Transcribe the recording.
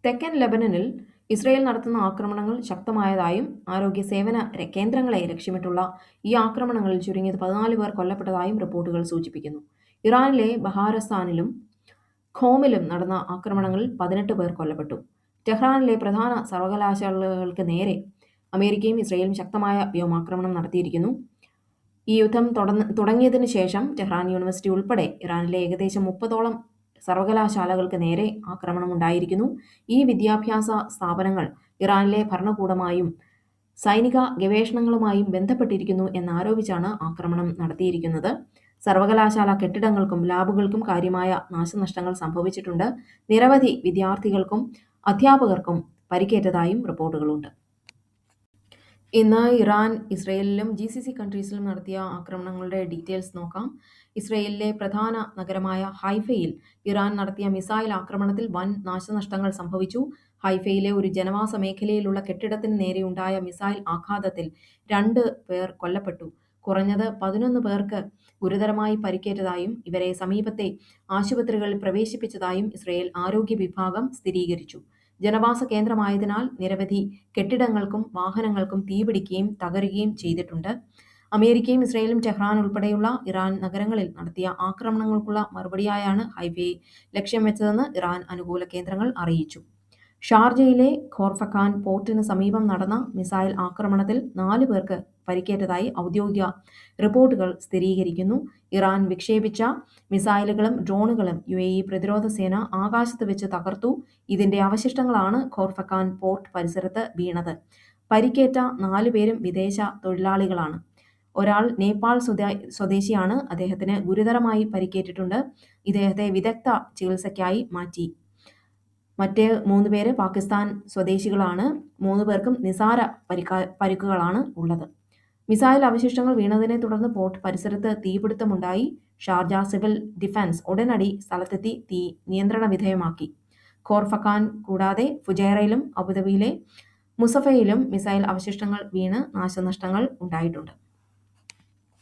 തെക്കൻ ലെബനനിൽ ഇസ്രയേൽ നടത്തുന്ന ആക്രമണങ്ങൾ ശക്തമായതായും ആരോഗ്യ സേവന കേന്ദ്രങ്ങളെ ലക്ഷ്യമിട്ടുള്ള ഈ ആക്രമണങ്ങളിൽ ചുരുങ്ങിയത് 14 പേർ കൊല്ലപ്പെട്ടതായും റിപ്പോർട്ടുകൾ സൂചിപ്പിക്കുന്നു. ഇറാനിലെ ബഹാരസ്ഥാനിലും ഖോമിലും നടന്ന ആക്രമണങ്ങളിൽ 18 പേർ കൊല്ലപ്പെട്ടു. ടെഹ്റാനിലെ പ്രധാന സർവകലാശാലകൾക്ക് നേരെ അമേരിക്കയും ഇസ്രയേലും ശക്തമായ വ്യോമാക്രമണം നടത്തിയിരിക്കുന്നു. ഈ യുദ്ധം തുടങ്ങിയതിനു ശേഷം ടെഹ്റാൻ യൂണിവേഴ്സിറ്റി ഉൾപ്പെടെ ഇറാനിലെ ഏകദേശം 30ഓളം സർവകലാശാലകൾക്ക് നേരെ ആക്രമണമുണ്ടായിരിക്കുന്നു. ഈ വിദ്യാഭ്യാസ സ്ഥാപനങ്ങൾ ഇറാനിലെ ഭരണകൂടമായും സൈനിക ഗവേഷണങ്ങളുമായും ബന്ധപ്പെട്ടിരിക്കുന്നു എന്നാരോപിച്ചാണ് ആക്രമണം നടത്തിയിരിക്കുന്നത്. സർവകലാശാല കെട്ടിടങ്ങൾക്കും ലാബുകൾക്കും കാര്യമായ നാശനഷ്ടങ്ങൾ സംഭവിച്ചിട്ടുണ്ട്. നിരവധി വിദ്യാർത്ഥികൾക്കും അധ്യാപകർക്കും പരിക്കേറ്റതായും റിപ്പോർട്ടുകളുണ്ട്. ഇന്ന് ഇറാൻ ഇസ്രയേലിലും GCC കൺട്രീസിലും നടത്തിയ ആക്രമണങ്ങളുടെ ഡീറ്റെയിൽസ് നോക്കാം. ഇസ്രയേലിലെ പ്രധാന നഗരമായ ഹൈഫയിൽ ഇറാൻ നടത്തിയ മിസൈൽ ആക്രമണത്തിൽ വൻ നാശനഷ്ടങ്ങൾ സംഭവിച്ചു. ഹൈഫയിലെ ഒരു ജനവാസ മേഖലയിലുള്ള കെട്ടിടത്തിന് നേരെയുണ്ടായ മിസൈൽ ആഘാതത്തിൽ 2 പേർ കൊല്ലപ്പെട്ടു. കുറഞ്ഞത് 11 പേർക്ക് ഗുരുതരമായി പരിക്കേറ്റതായും ഇവരെ സമീപത്തെ ആശുപത്രികളിൽ പ്രവേശിപ്പിച്ചതായും ഇസ്രയേൽ ആരോഗ്യ വിഭാഗം സ്ഥിരീകരിച്ചു. ജനവാസ കേന്ദ്രമായതിനാൽ നിരവധി കെട്ടിടങ്ങൾക്കും വാഹനങ്ങൾക്കും തീപിടിക്കുകയും തകരുകയും ചെയ്തിട്ടുണ്ട്. അമേരിക്കയും ഇസ്രയേലും ടെഹ്റാൻ ഉൾപ്പെടെയുള്ള ഇറാൻ നഗരങ്ങളിൽ നടത്തിയ ആക്രമണങ്ങൾക്കുള്ള മറുപടിയായാണ് ഹൈഫയെ ലക്ഷ്യം വെച്ചതെന്ന് ഇറാൻ അനുകൂല കേന്ദ്രങ്ങൾ അറിയിച്ചു. ഷാർജയിലെ ഖോർഫഖാൻ പോർട്ടിന് സമീപം നടന്ന മിസൈൽ ആക്രമണത്തിൽ 4 പേർക്ക് പരിക്കേറ്റതായി ഔദ്യോഗിക റിപ്പോർട്ടുകൾ സ്ഥിരീകരിക്കുന്നു. ഇറാൻ വിക്ഷേപിച്ച മിസൈലുകളും ഡ്രോണുകളും UAE പ്രതിരോധ സേന ആകാശത്ത് വെച്ച് തകർത്തു. ഇതിന്റെ അവശിഷ്ടങ്ങളാണ് ഖോർഫഖാൻ പോർട്ട് പരിസരത്ത് വീണത്. പരിക്കേറ്റ 4 പേരും വിദേശ തൊഴിലാളികളാണ്. ഒരാൾ നേപ്പാൾ സ്വദേശിയാണ്. അദ്ദേഹത്തിന് ഗുരുതരമായി പരിക്കേറ്റിട്ടുണ്ട്. ഇദ്ദേഹത്തെ വിദഗ്ധ ചികിത്സയ്ക്കായി മാറ്റി. മറ്റ് 3 പേര് പാകിസ്ഥാൻ സ്വദേശികളാണ്. 3 പേർക്കും നിസാര പരിക്കുകളാണ് ഉള്ളത്. മിസൈൽ അവശിഷ്ടങ്ങൾ വീണതിനെ തുടർന്ന് പോർട്ട് പരിസരത്ത് തീപിടുത്തമുണ്ടായി. ഷാർജ സിവിൽ ഡിഫൻസ് ഉടനടി സ്ഥലത്തെത്തി തീ നിയന്ത്രണ വിധേയമാക്കി. ഖോർഫഖാൻ കൂടാതെ ഫുജൈറയിലും അബുദാബിയിലെ മുസഫയിലും മിസൈൽ അവശിഷ്ടങ്ങൾ വീണ് നാശനഷ്ടങ്ങൾ ഉണ്ടായിട്ടുണ്ട്.